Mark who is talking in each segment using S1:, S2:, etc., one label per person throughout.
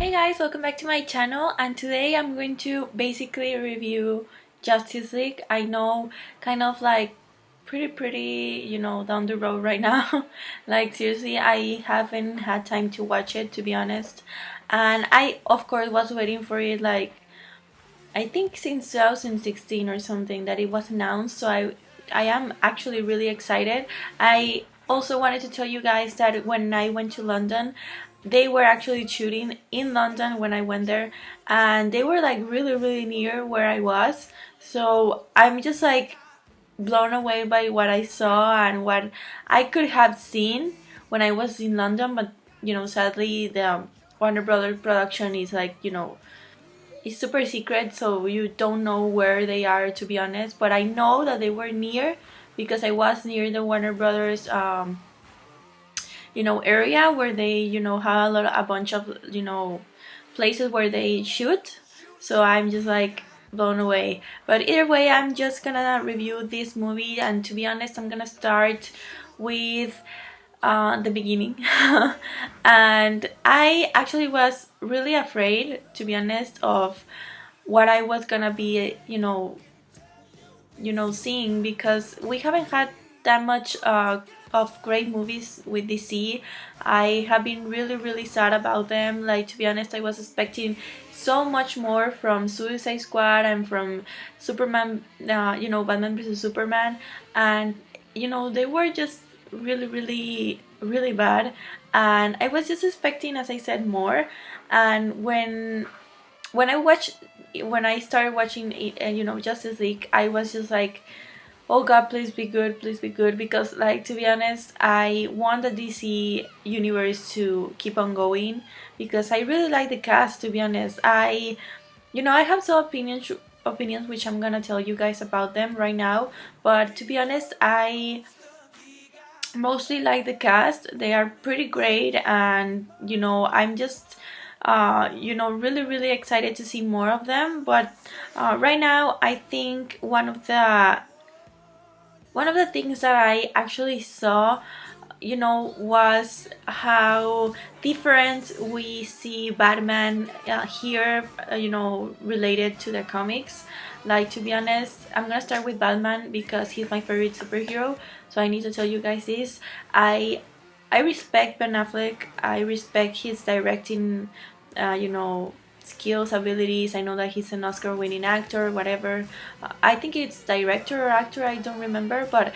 S1: Hey guys, welcome back to my channel, and today I'm going to basically review Justice League. I know, kind of like pretty, down the road right now. Like seriously, I haven't had time to watch it, to be honest. And I of course was waiting for it, like I think since 2016 or something, that it was announced. So I am actually really excited. I also wanted to tell you guys that when I went to London, they were actually shooting in London when I went there, and they were like really near where I was. So I'm just like blown away by what I saw and what I could have seen when I was in London. But sadly, the Warner Brothers production is like, it's super secret, so you don't know where they are, to be honest. But I know that they were near because I was near the Warner Brothers area where they have a bunch of places where they shoot. So I'm just like blown away. But either way, I'm just gonna review this movie, and to be honest, I'm gonna start with the beginning. And I actually was really afraid, to be honest, of what I was gonna be seeing, because we haven't had that much of great movies with DC. I have been really sad about them. Like, to be honest, I was expecting so much more from Suicide Squad and from Superman, Batman vs Superman, and they were just really bad. And I was just expecting, as I said, more. And when I watched when I started watching it, Justice League, I was just like, oh God, please be good, because, like, to be honest, I want the DC universe to keep on going, because I really like the cast. To be honest, I have some opinions which I'm gonna tell you guys about them right now. But to be honest, I mostly like the cast. They are pretty great, and I'm just really excited to see more of them. But right now, I think one of the things that I actually saw, was how different we see Batman here, related to the comics. Like, to be honest, I'm gonna start with Batman because he's my favorite superhero. So I need to tell you guys this. I respect Ben Affleck. I respect his directing, skills, abilities. I know that he's an Oscar-winning actor, whatever. I think it's director or actor, I don't remember, but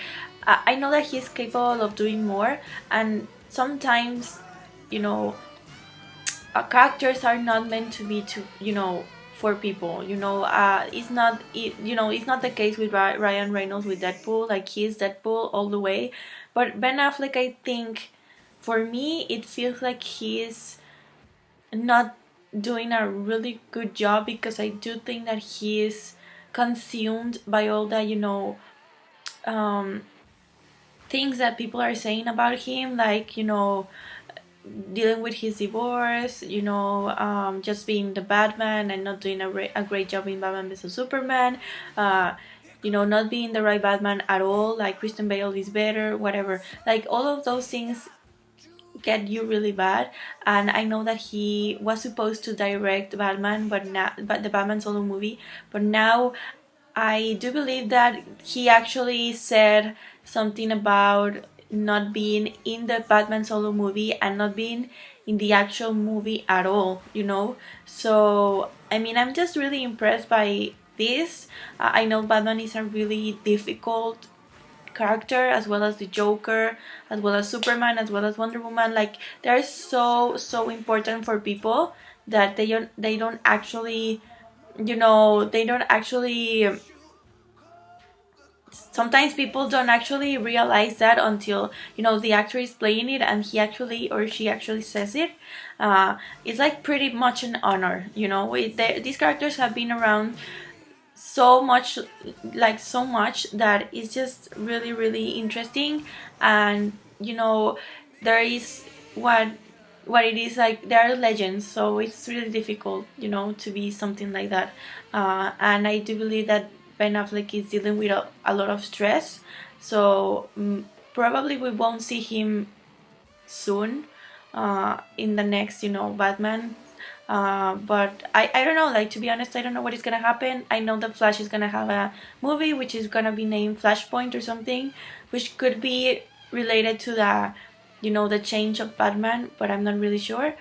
S1: I know that he's capable of doing more. And sometimes, you know, characters are not meant to be for people. It's not the case with Ryan Reynolds with Deadpool. Like, he's Deadpool all the way. But Ben Affleck, I think, for me, it feels like he's not doing a really good job, because I do think that he is consumed by all the um, things that people are saying about him, like dealing with his divorce, just being the Batman and not doing a great job in Batman vs Superman, not being the right Batman at all. Like, Christian Bale is better, whatever. Like, all of those things get you really bad. And I know that he was supposed to direct Batman, but the Batman solo movie. But now I do believe that he actually said something about not being in the Batman solo movie and not being in the actual movie at all. So I mean, I'm just really impressed by this. I know Batman is a really difficult character, as well as the Joker, as well as Superman, as well as Wonder Woman. Like, they're so important for people that they don't actually, they don't actually, sometimes people don't actually realize that until the actor is playing it and he actually or she actually says it. It's like pretty much an honor. These characters have been around so much, like so much, that it's just really interesting. And there is what it is, like, they are legends, so it's really difficult to be something like that. And I do believe that Ben Affleck is dealing with a lot of stress. So probably we won't see him soon in the next Batman. But I don't know, like, to be honest, I don't know what is gonna happen. I know that Flash is gonna have a movie which is gonna be named Flashpoint or something, which could be related to the change of Batman, but I'm not really sure.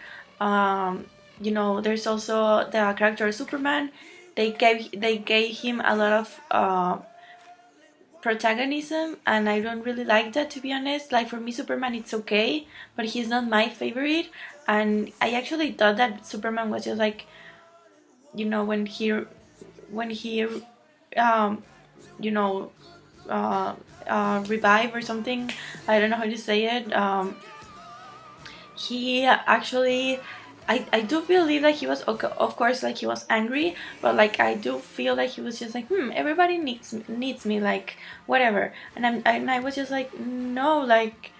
S1: There's also the character of Superman. They gave him a lot of protagonism, and I don't really like that, to be honest. Like, for me, Superman, it's okay, but he's not my favorite. And I actually thought that Superman was just like, when he um you know revive or something. I don't know how to say it. He actually, I do believe that he was okay, of course, like, he was angry, but like, I do feel like he was just like, everybody needs me, like, whatever. And I was just like, no, like,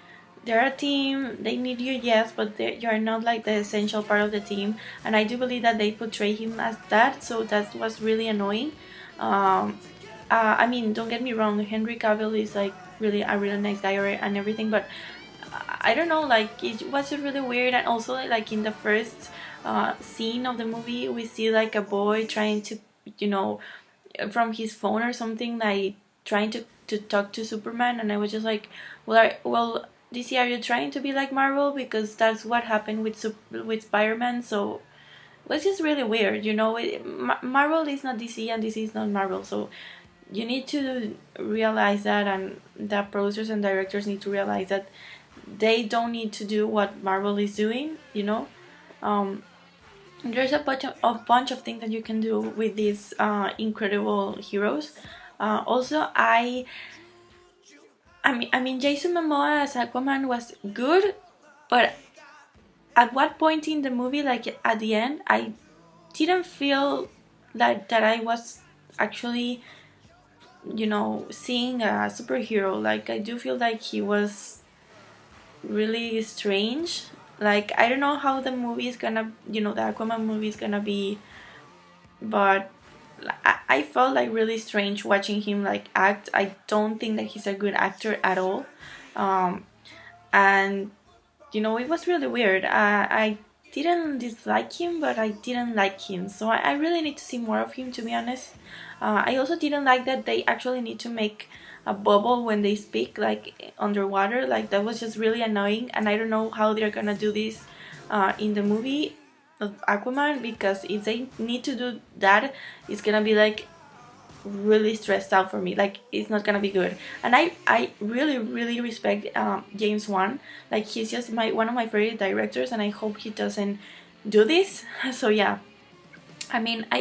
S1: they're a team, they need you, yes, but you're not like the essential part of the team. And I do believe that they portray him as that, so that was really annoying. um I mean, don't get me wrong, Henry Cavill is like really a really nice guy and everything, but I don't know, like, it was really weird. And also, like, in the first scene of the movie, we see like a boy trying to, you know, from his phone or something, like trying to talk to Superman. And I was just like, well, DC, are you trying to be like Marvel? Because that's what happened with Spider-Man. So it was just really weird, Marvel is not DC and DC is not Marvel, so you need to realize that, and the producers and directors need to realize that they don't need to do what Marvel is doing. Um, there's a bunch of things that you can do with these incredible heroes. Also, I mean, Jason Momoa as Aquaman was good, but at what point in the movie, like at the end, I didn't feel like that I was actually, seeing a superhero. Like, I do feel like he was really strange. Like, I don't know how the movie is gonna, the Aquaman movie is gonna be, but I felt like really strange watching him like act. I don't think that he's a good actor at all. Um, and it was really weird. I didn't dislike him, but I didn't like him. So I really need to see more of him, to be honest. I also didn't like that they actually need to make a bubble when they speak, like underwater. Like, that was just really annoying, and I don't know how they're gonna do this in the movie of Aquaman, because if they need to do that, it's gonna be like really stressed out for me. Like, it's not gonna be good. And I really really respect James Wan. Like, he's just one of my favorite directors, and I hope he doesn't do this. So yeah. I mean, I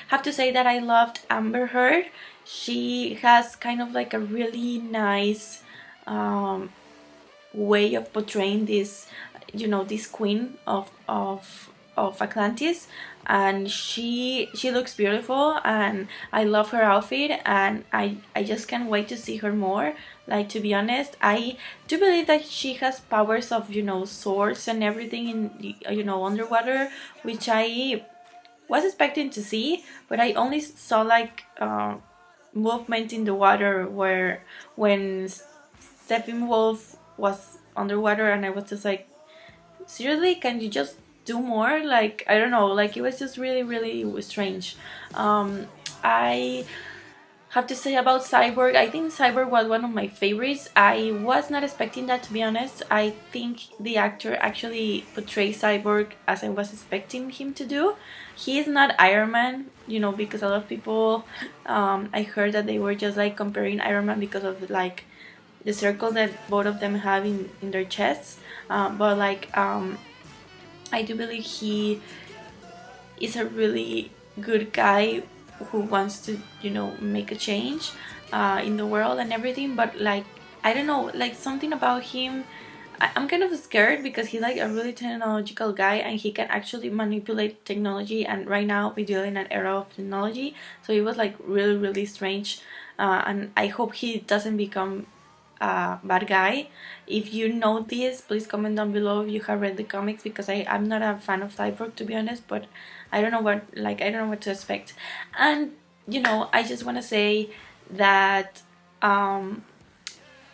S1: have to say that I loved Amber Heard. She has kind of like a really nice um, way of portraying this queen of Atlantis. And she looks beautiful, and I love her outfit, and I just can't wait to see her more. Like, to be honest, I do believe that she has powers of, swords and everything in underwater, which I was expecting to see, but I only saw like movement in the water where when Steppenwolf was underwater, and I was just like, seriously, can you just do more? Like, I don't know, like, it was just really really strange. I have to say about Cyborg, I think Cyborg was one of my favorites. I was not expecting that, to be honest. I think the actor actually portrays Cyborg as I was expecting him to do. He is not Iron Man, because a lot of people, I heard that they were just like comparing Iron Man because of like the circle that both of them have in their chests. But like, I do believe he is a really good guy who wants to, make a change in the world and everything. But like, I don't know, like, something about him, I'm kind of scared, because he's like a really technological guy, and he can actually manipulate technology, and right now we deal in an era of technology. So it was like really really strange. And I hope he doesn't become a bad guy. If you know this, please comment down below if you have read the comics, because I'm not a fan of Cyborg, to be honest, but I don't know what to expect. And I just want to say that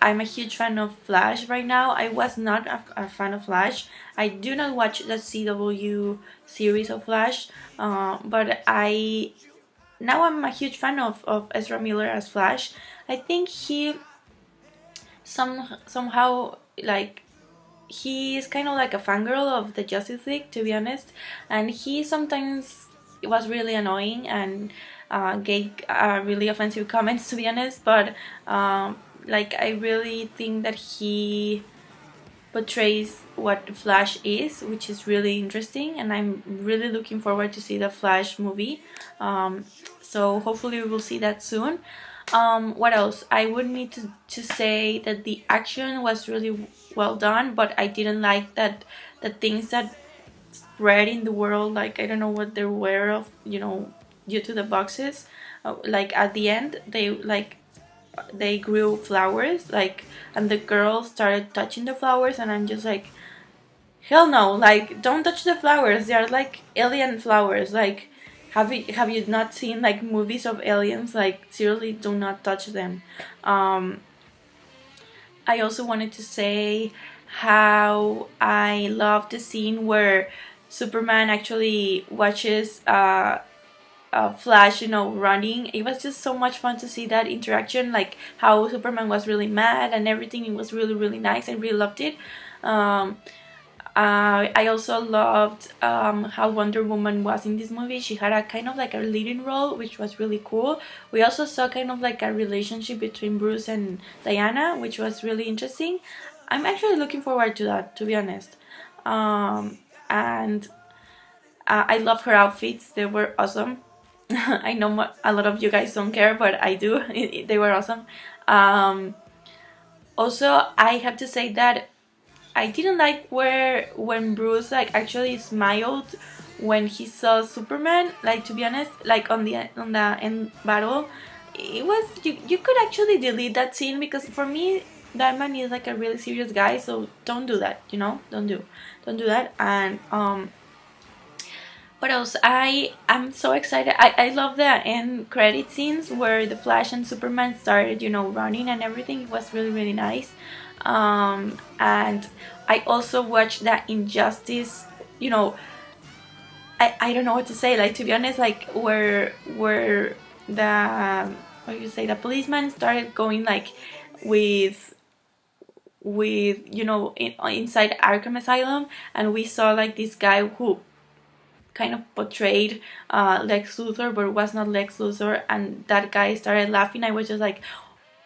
S1: I'm a huge fan of Flash right now. I was not a fan of Flash. I do not watch the CW series of Flash, but I now I'm a huge fan of Ezra Miller as Flash. I think he somehow like he is kind of like a fangirl of the Justice League, to be honest, and he sometimes was really annoying and gave really offensive comments, to be honest. But like I really think that he portrays what Flash is, which is really interesting, and I'm really looking forward to see the Flash movie. So hopefully we will see that soon. What else? I would need to say that the action was really well done, but I didn't like that the things that spread in the world, like I don't know what they were of, due to the boxes. Like at the end, they grew flowers, like, and the girl started touching the flowers, and I'm just like, hell no, like don't touch the flowers. They are like alien flowers. Like, have you not seen like movies of aliens? Like seriously, do not touch them. I also wanted to say how I love the scene where Superman actually watches Flash, running. It was just so much fun to see that interaction, like how Superman was really mad and everything. It was really, really nice. I really loved it. Um, I also loved how Wonder Woman was in this movie. She had a kind of like a leading role, which was really cool. We also saw kind of like a relationship between Bruce and Diana, which was really interesting. I'm actually looking forward to that, to be honest. And I love her outfits. They were awesome. I know a lot of you guys don't care, but I do. They were awesome. Also, I have to say that I didn't like when Bruce like actually smiled when he saw Superman. Like, to be honest, like on the end battle, it was you could actually delete that scene, because for me that man is like a really serious guy. So don't do that. Don't do that. And what else? I'm so excited. I love the end credit scenes where the Flash and Superman started, running and everything. It was really, really nice. And I also watched that Injustice. I don't know what to say. Like, to be honest, like where the what do you say, the policeman started going like with inside Arkham Asylum, and we saw like this guy who kind of portrayed Lex Luthor, but was not Lex Luthor, and that guy started laughing. I was just like,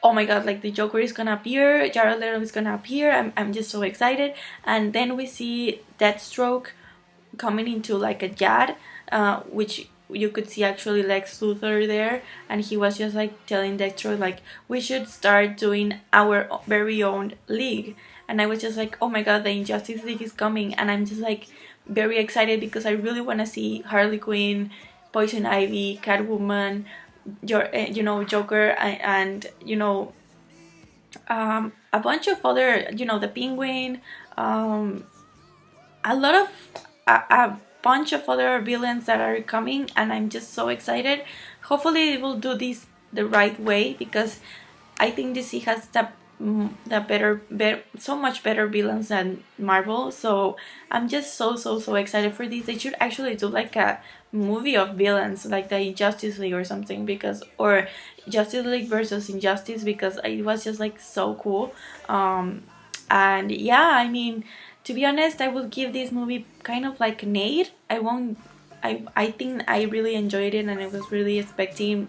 S1: oh my god, like the Joker is gonna appear, Jared Leto is gonna appear. I'm just so excited. And then we see Deathstroke coming into like a yacht, which you could see actually Lex Luthor there, and he was just like telling Deathstroke like, we should start doing our very own league. And I was just like, oh my god, the Injustice League is coming. And I'm just like very excited because I really want to see Harley Quinn, Poison Ivy, Catwoman, Joker, and a bunch of other, the Penguin, a lot of a bunch of other villains that are coming, and I'm just so excited. Hopefully they will do this the right way, because I think DC has the better, so much better villains than Marvel. So I'm just so excited for this. They should actually do like a movie of villains, like the Justice League or something, or Justice League versus Injustice, because it was just like so cool. And yeah, I mean, to be honest, I will give this movie kind of like an 8. I think I really enjoyed it, and I was really expecting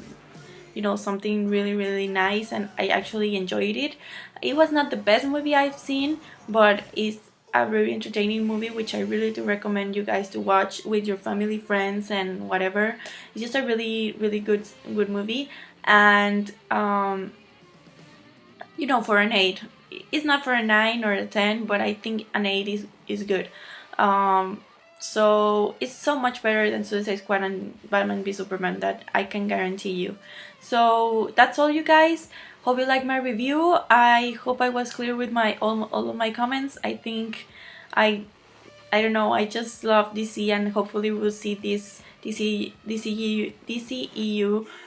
S1: something really, really nice, and I actually enjoyed it. It was not the best movie I've seen, but it's a very entertaining movie, which I really do recommend you guys to watch with your family, friends, and whatever. It's just a really, really good movie. And for an 8, it's not for a 9 or a 10, but I think an 8 is good. So it's so much better than Suicide Squad and Batman v Superman, that I can guarantee you. So that's all, you guys. Hope you like my review. I hope I was clear with all of my comments. I think I don't know, I just love DC, and hopefully we'll see this DCEU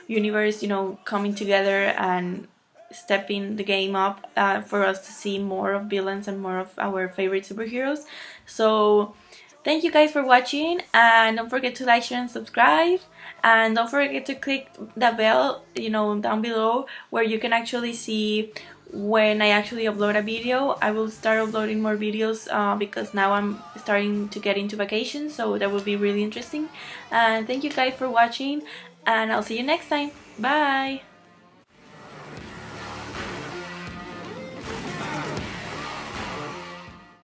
S1: universe, coming together and stepping the game up for us to see more of villains and more of our favorite superheroes. So thank you guys for watching, and don't forget to like, share, and subscribe. And don't forget to click the bell, down below, where you can actually see when I actually upload a video. I will start uploading more videos because now I'm starting to get into vacation, so that will be really interesting. And thank you guys for watching, and I'll see you next time. Bye!